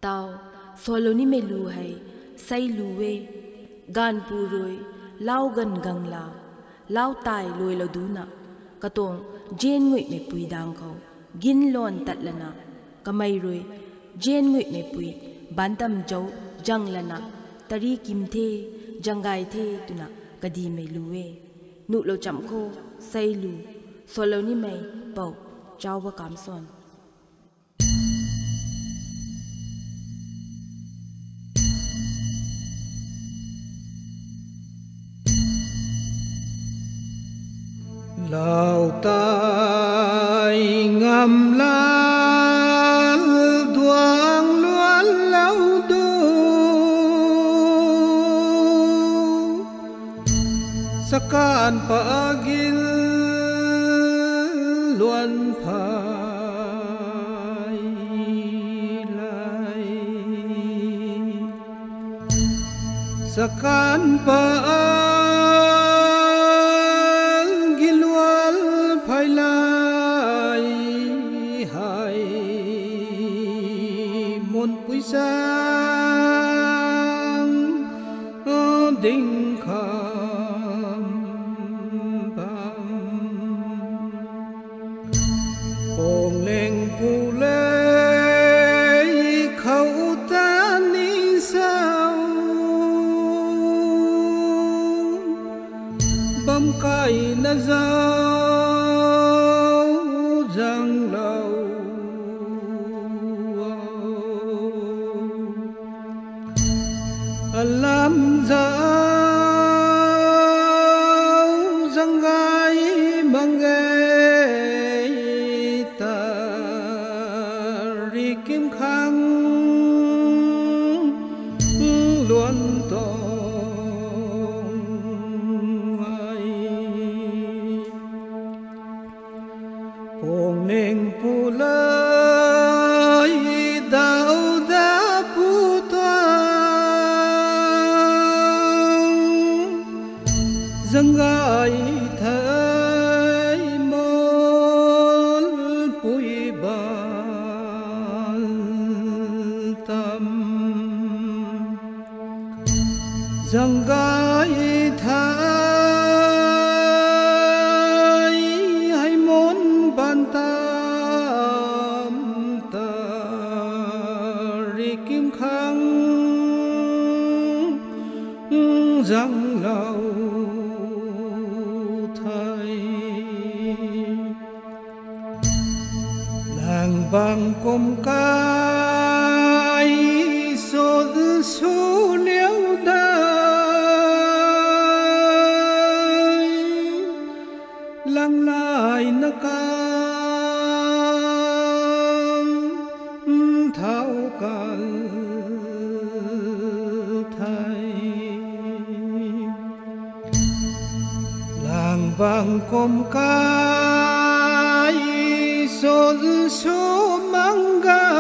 tao soloni me lu hai sai luwe gan puroi lau gan gangla lau tai loi lo duna katong jen ngui me pui dang khau gin lon tatlana kamai roi jen ngui me pui bantam jau janglana tari kimthe jangai the tuna kadi me luwe nu lo cham kho sai lu soloni me pau Chaoba Kamson Lao tai ngam lan duang luan lao du sakan pagil luan phai lai sakan pa sang đinh kham bang ong leng pu lê khâu ta ni sao bấm cay na dao răng lâu làm dao răng gai bằng ghê ta ri kim khang luôn tông ai bồng neng pu lơi đau đã pu dâng gai thấy môn bụi bàn tâm dâng gai thấy hay môn bàn tâm ta ri kim khang răng lâu vàng cùng cái số số liễu đời lăng lại nó cam thao cần thay làng vàng cùng cái số số mang ga